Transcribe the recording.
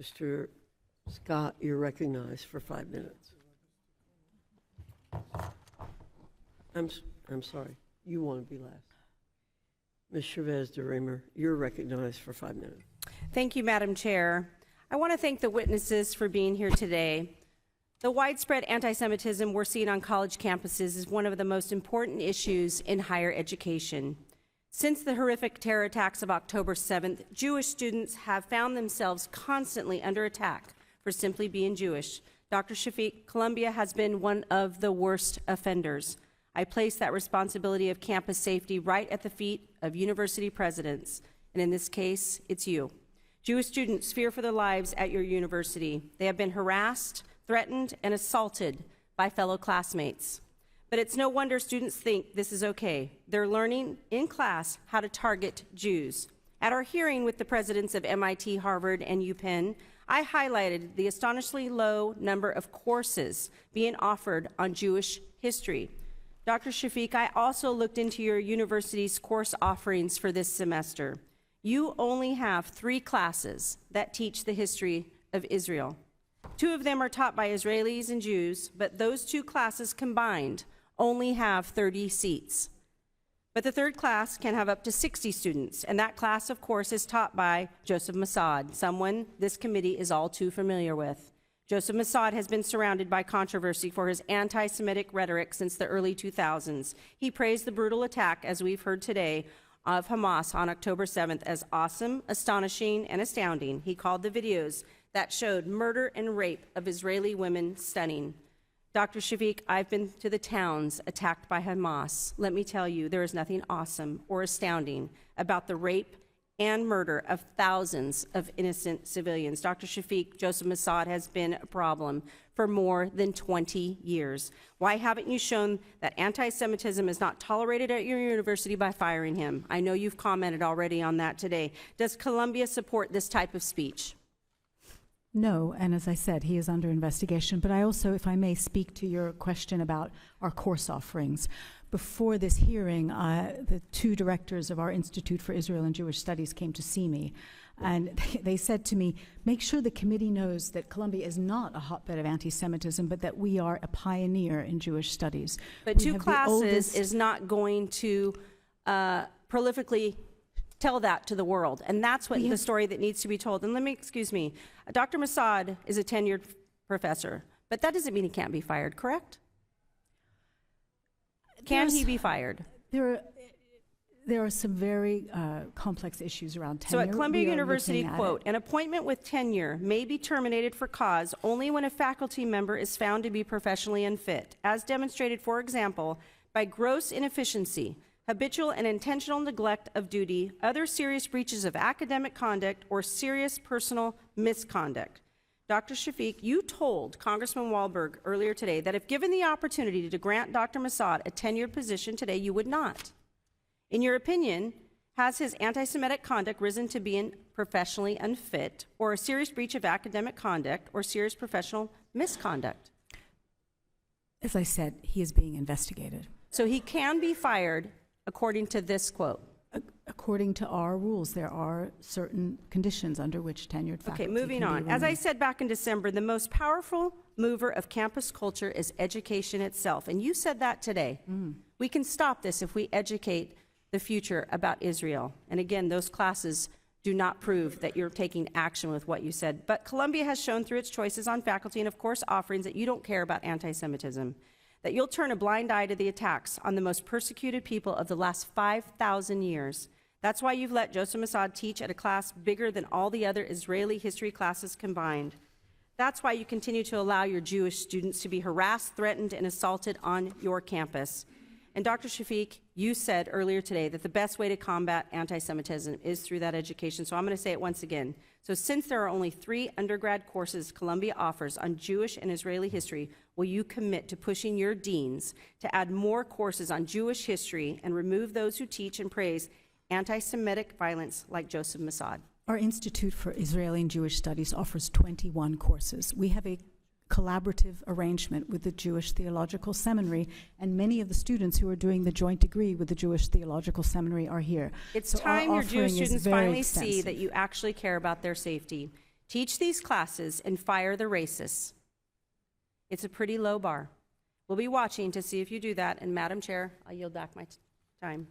Mr. Scott, you're recognized for 5 minutes. I'm sorry. You want to be last. Ms. Chavez-Deremer, you're recognized for 5 minutes. Thank you, Madam Chair. I want to thank the witnesses for being here today. The widespread anti-Semitism we're seeing on college campuses is one of the most important issues in higher education. Since the horrific terror attacks of October 7th, Jewish students have found themselves constantly under attack for simply being Jewish. Dr. Shafik, Columbia has been one of the worst offenders. I place that responsibility of campus safety right at the feet of university presidents, and in this case, it's you. Jewish students fear for their lives at your university. They have been harassed, threatened, and assaulted by fellow classmates. But it's no wonder students think this is okay. They're learning in class how to target Jews. At our hearing with the presidents of MIT, Harvard, and UPenn, I highlighted the astonishingly low number of courses being offered on Jewish history. Dr. Shafik, I also looked into your university's course offerings for this semester. You only have 3 classes that teach the history of Israel. 2 of them are taught by Israelis and Jews, but those 2 classes combined only have 30 seats. But the 3rd class can have up to 60 students, and that class, of course, is taught by Joseph Mossad, someone this committee is all too familiar with. Joseph Mossad has been surrounded by controversy for his anti-Semitic rhetoric since the early 2000s. He praised the brutal attack, as we've heard today, of Hamas on October 7th as awesome, astonishing, and astounding. He called the videos that showed murder and rape of Israeli women stunning. Dr. Shafik, I've been to the towns attacked by Hamas. Let me tell you, there is nothing awesome or astounding about the rape and murder of thousands of innocent civilians. Dr. Shafik, Joseph Mossad has been a problem for more than 20 years. Why haven't you shown that anti-Semitism is not tolerated at your university by firing him? I know you've commented already on that today. Does Columbia support this type of speech? No, and as I said, he is under investigation. But I also, if I may, speak to your question about our course offerings. Before this hearing, the 2 directors of our Institute for Israel and Jewish Studies came to see me, and they said to me, make sure the committee knows that Columbia is not a hotbed of anti-Semitism, but that we are a pioneer in Jewish studies. But 2 classes is not going to prolifically tell that to the world, and that's what the story that needs to be told. And let me, excuse me, Dr. Mossad is a tenured professor, but that doesn't mean he can't be fired, correct? Can he be fired? There are some very complex issues around tenure. So at Columbia University, quote, an appointment with tenure may be terminated for cause only when a faculty member is found to be professionally unfit, as demonstrated, for example, by gross inefficiency, habitual and intentional neglect of duty, other serious breaches of academic conduct, or serious personal misconduct. Dr. Shafik, you told Congressman Wahlberg earlier today that if given the opportunity to grant Dr. Mossad a tenured position today, you would not. In your opinion, has his anti-Semitic conduct risen to being professionally unfit, or a serious breach of academic conduct, or serious professional misconduct? As I said, he is being investigated. So he can be fired according to this quote? According to our rules, there are certain conditions under which tenured faculty Okay, moving on. As I said back in December, the most powerful mover of campus culture is education itself. And you said that today. We can stop this if we educate the future about Israel. And again, those classes do not prove that you're taking action with what you said. But Columbia has shown through its choices on faculty and, of course, offerings that you don't care about anti-Semitism, that you'll turn a blind eye to the attacks on the most persecuted people of the last 5,000 years. That's why you've let Joseph Mossad teach at a class bigger than all the other Israeli history classes combined. That's why you continue to allow your Jewish students to be harassed, threatened, and assaulted on your campus. And Dr. Shafik, you said earlier today that the best way to combat anti-Semitism is through that education. So I'm going to say it once again. So since there are only 3 undergrad courses Columbia offers on Jewish and Israeli history, will you commit to pushing your deans to add more courses on Jewish history and remove those who teach and praise anti-Semitic violence like Joseph Mossad? Our Institute for Israeli and Jewish Studies offers 21 courses. We have a collaborative arrangement with the Jewish Theological Seminary, and many of the students who are doing the joint degree with the Jewish Theological Seminary are here. It's So our time your Jewish offering is students very finally see extensive. that you actually care about their safety. Teach these classes and fire the racists. It's a pretty low bar. We'll be watching to see if you do that. And Madam Chair, I yield back my time.